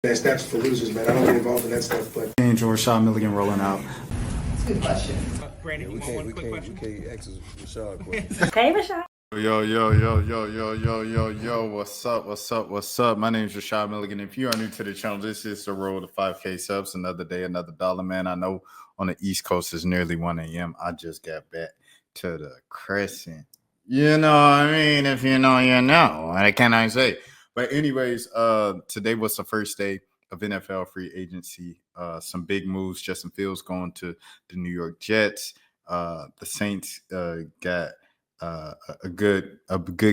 That's for losers, man. I don't get involved in that stuff, but Angel Rashad Milligan rolling out. Good question. Brandon, We can't ask Rashad questions. Hey, Rashad. Yo, what's up? My name is Rashad Milligan. If you are new to the channel, this is the road to 5K subs. Another day, another dollar, man. I know on the East Coast it's nearly 1 a.m. I just got back to the Crescent. You know what I mean? If you know, you know. What can I say? But anyways, today was the first day of NFL free agency. Some big moves. Justin Fields going to the New York Jets. The Saints got a good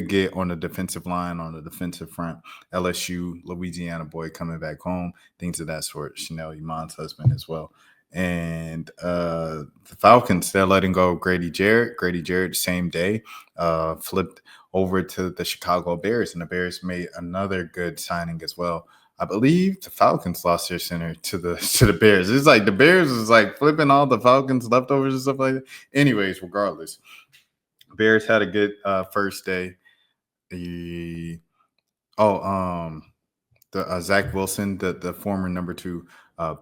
get on the defensive line, on the defensive front. LSU, Louisiana boy coming back home, things of that sort. Chanel Iman's husband as well. And the Falcons, they're letting go of Grady Jarrett, same day, flipped over to the Chicago Bears, and the Bears made another good signing as well. I believe the Falcons lost their center to the Bears. It's like the Bears is like flipping all the Falcons leftovers and stuff like that. Anyways, regardless, Bears had a good first day. Zach Wilson, the former number 2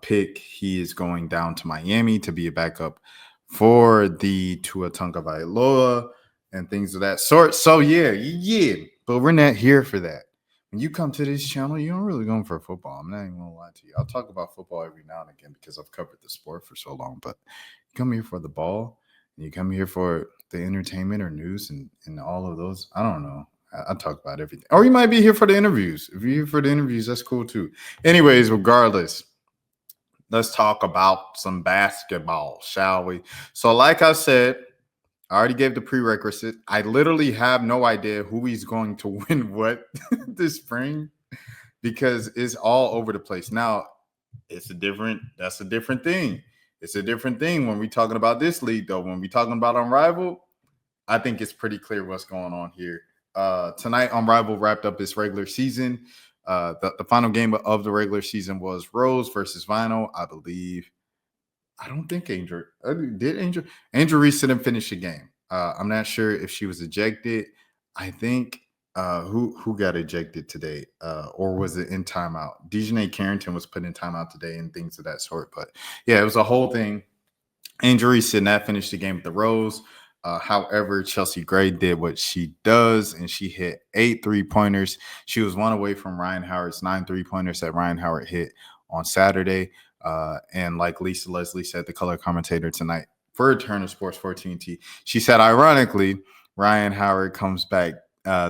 pick, he is going down to Miami to be a backup for the Tua Tagovailoa and things of that sort. So yeah, but we're not here for that. When you come to this channel, you don't really go for football. I'm not even gonna lie to you. I'll talk about football every now and again because I've covered the sport for so long. But you come here for the ball, and you come here for the entertainment or news and all of those. I don't know. I talk about everything. Or you might be here for the interviews. If you're here for the interviews, that's cool too. Anyways, regardless, let's talk about some basketball, shall we? So, like I said, I already gave the prerequisite. I literally have no idea who he's going to win what this spring because it's all over the place. Now, that's a different thing. It's a different thing when we're talking about this league, though. When we're talking about Unrivaled, I think it's pretty clear what's going on here. Tonight, Unrivaled wrapped up its regular season. The final game of the regular season was Rose versus Vinyl, I believe. I don't think Angel Reese didn't finish the game. I'm not sure if she was ejected. I think who got ejected today, or was it in timeout? Dejanay Carrington was put in timeout today and things of that sort. But yeah, it was a whole thing. Angel Reese did not finish the game with the Rose. However, Chelsea Gray did what she does, and she hit 8 3-pointers. She was 1 away from Ryan Howard's 9 3-pointers that Ryan Howard hit on Saturday. And like Lisa Leslie said, the color commentator tonight for Turner Sports 14T, she said, ironically, Ryan Howard comes back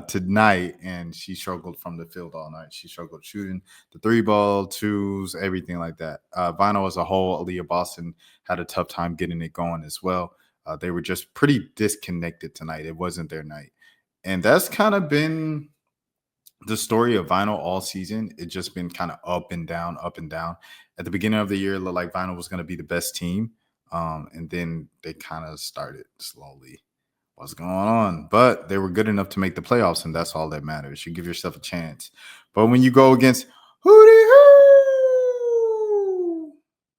tonight, and she struggled from the field all night. She struggled shooting the 3-ball, 2s, everything like that. Vinyl as a whole, Aaliyah Boston had a tough time getting it going as well. They were just pretty disconnected tonight. It wasn't their night. And that's kind of been the story of Vinyl all season. It's just been kind of up and down, up and down. At the beginning of the year, it looked like Vinyl was going to be the best team. And then they kind of started slowly. What's going on? But they were good enough to make the playoffs, and that's all that matters. You give yourself a chance. But when you go against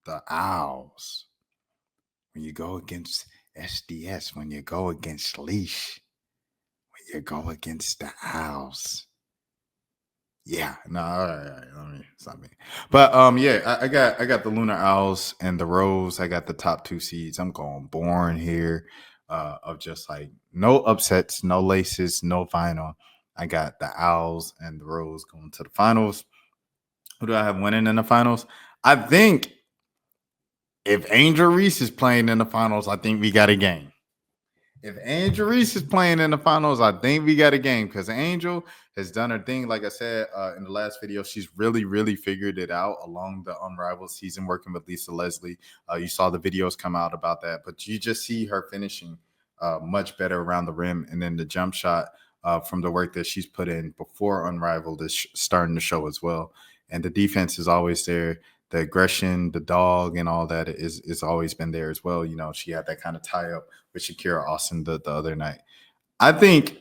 the Owls, when you go against SDS, when you go against Leash, when you go against the Owls. Yeah, no, all right, let me stop me. But yeah, I got the Lunar Owls and the Rose. I got the top 2 seeds. I'm going boring here, of just like no upsets, no laces, no final. I got the Owls and the Rose going to the finals. Who do I have winning in the finals? I think if Angel Reese is playing in the finals, I think we got a game. If Angel Reese is playing in the finals, I think we got a game because Angel has done her thing. Like I said in the last video, she's really figured it out along the Unrivaled season working with Lisa Leslie. You saw the videos come out about that, but you just see her finishing much better around the rim. And then the jump shot from the work that she's put in before Unrivaled is starting to show as well. And the defense is always there. The aggression, the dog, and all that is always been there as well. You know, she had that kind of tie up with Shakira Austin the other night. I think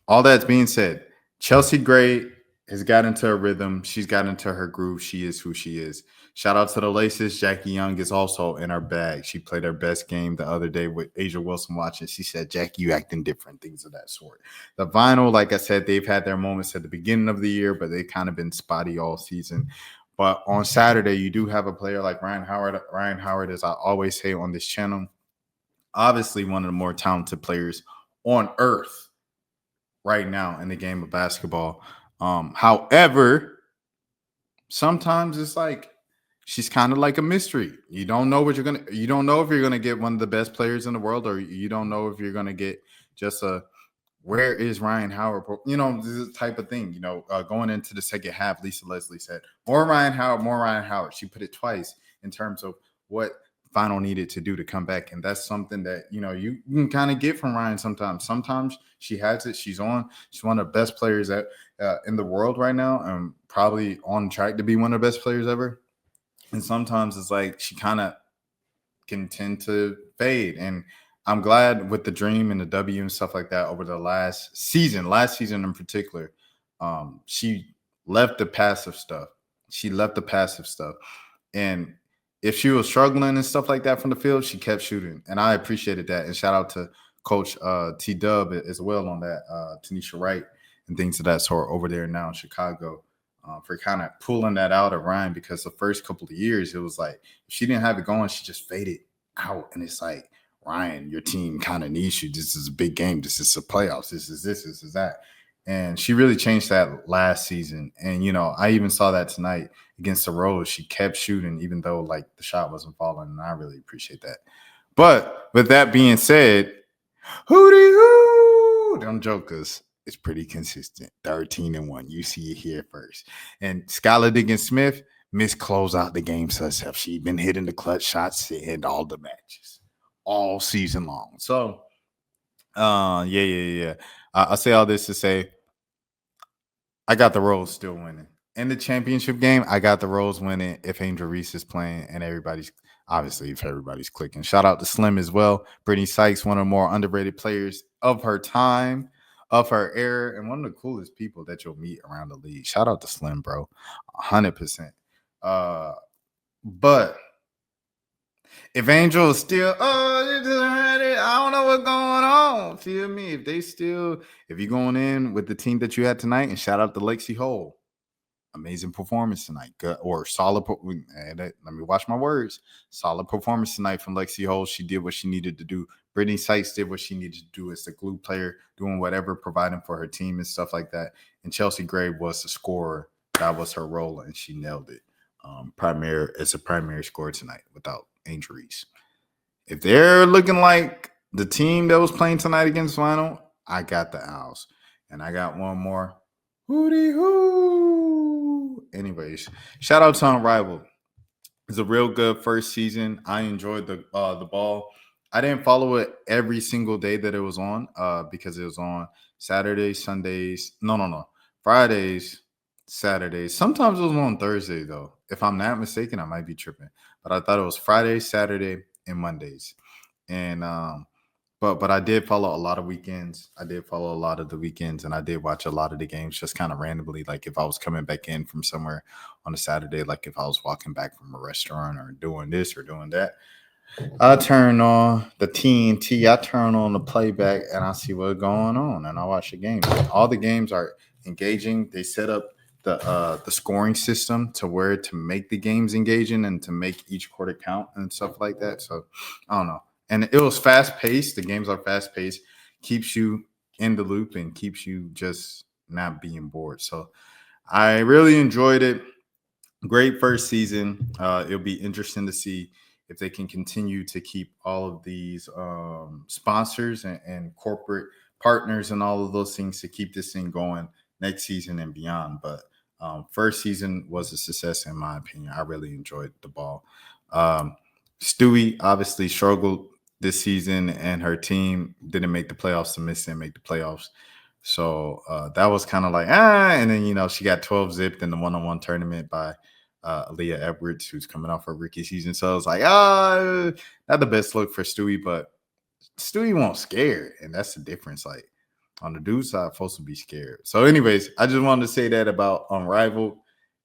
all that's being said, Chelsea Gray has got into a rhythm. She's got into her groove. She is who she is. Shout out to the Laces. Jackie Young is also in her bag. She played her best game the other day with Asia Wilson watching. She said, Jackie, you acting different, things of that sort. The Vinyl, like I said, they've had their moments at the beginning of the year, but they've kind of been spotty all season. But on Saturday, you do have a player like Ryan Howard. Ryan Howard, as I always say on this channel, obviously one of the more talented players on earth right now in the game of basketball. However, sometimes it's like she's kind of like a mystery. You don't know you don't know if you're gonna get one of the best players in the world, or you don't know if you're gonna get just a where is Ryan Howard? You know, this type of thing. You know, going into the second half, Lisa Leslie said, more Ryan Howard, more Ryan Howard. She put it twice in terms of what Final needed to do to come back. And that's something that, you know, you can kind of get from Ryan sometimes. Sometimes she has it. She's one of the best players in the world right now, and probably on track to be one of the best players ever. And sometimes it's like she kind of can tend to fade. And I'm glad with the dream and the W and stuff like that over the last season in particular, she left the passive stuff. And if she was struggling and stuff like that from the field, she kept shooting. And I appreciated that. And shout out to Coach T-Dub as well on that, Tanisha Wright and things of that sort over there now in Chicago. For kind of pulling that out of Ryan, because the first couple of years, it was like if she didn't have it going, she just faded out. And it's like, Ryan, your team kind of needs you. This is a big game. This is the playoffs. This is that. And she really changed that last season. And, you know, I even saw that tonight against the Rose. She kept shooting, even though, like, the shot wasn't falling. And I really appreciate that. But with that being said, hootie-hoo, them jokers. It's pretty consistent. 13-1. You see it here first. And Skylar Diggins-Smith close out the game herself. She's been hitting the clutch shots in all the matches all season long. So, yeah. I'll say all this to say I got the Rose still winning. In the championship game, I got the Rose winning if Angel Reese is playing and everybody's clicking. Shout out to Slim as well. Brittany Sykes, one of the more underrated players of her time, of her era, and one of the coolest people that you'll meet around the league. Shout out to Slim, bro. 100%. But if Angel is still, I don't know what's going on. Feel me? If you're going in with the team that you had tonight, and shout out to Lexi Hole. Amazing performance tonight. Good or solid. Let me watch my words. Solid performance tonight from Lexi Hole. She did what she needed to do. Brittany Sykes did what she needed to do as the glue player, doing whatever, providing for her team and stuff like that. And Chelsea Gray was the scorer. That was her role, and she nailed it. As a primary scorer tonight without injuries. If they're looking like the team that was playing tonight against Vinyl, I got the Owls. And I got one more. Hootie hoo. Anyways, shout out to Unrivaled. It's a real good first season. I enjoyed the ball. I didn't follow it every single day that it was on because it was on Saturdays, Sundays. No. Fridays, Saturdays. Sometimes it was on Thursday, though. If I'm not mistaken, I might be tripping. But I thought it was Friday, Saturday, and Mondays. And but I did follow a lot of weekends. I did follow a lot of the weekends, and I did watch a lot of the games just kind of randomly. Like if I was coming back in from somewhere on a Saturday, like if I was walking back from a restaurant or doing this or doing that, I turn on the TNT, I turn on the playback, and I see what's going on, and I watch the game. All the games are engaging. They set up the scoring system to make the games engaging and to make each quarter count and stuff like that. So I don't know. And it was fast paced. The games are fast paced, keeps you in the loop and keeps you just not being bored. So I really enjoyed it. Great first season. It'll be interesting to see if they can continue to keep all of these sponsors and corporate partners and all of those things to keep this thing going next season and beyond. But first season was a success in my opinion. I really enjoyed the ball. Stewie obviously struggled this season, and her team didn't make the playoffs. The Miss didn't make the playoffs. So that was kind of like, and then, she got 12 zipped in the one-on-one tournament by Aaliyah Edwards, who's coming off her rookie season. So I was like, not the best look for Stewie, but Stewie won't scare. And that's the difference. Like, On the dude side, folks will be scared. So, anyways, I just wanted to say that about Unrivaled.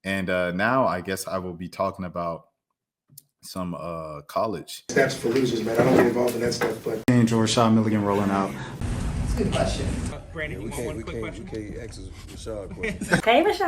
And now I guess I will be talking about some college. That's for losers, man. I don't get involved in that stuff, but. And Rashad Milligan rolling out. That's a good question. We can't ask Rashad questions. Hey, Rashad.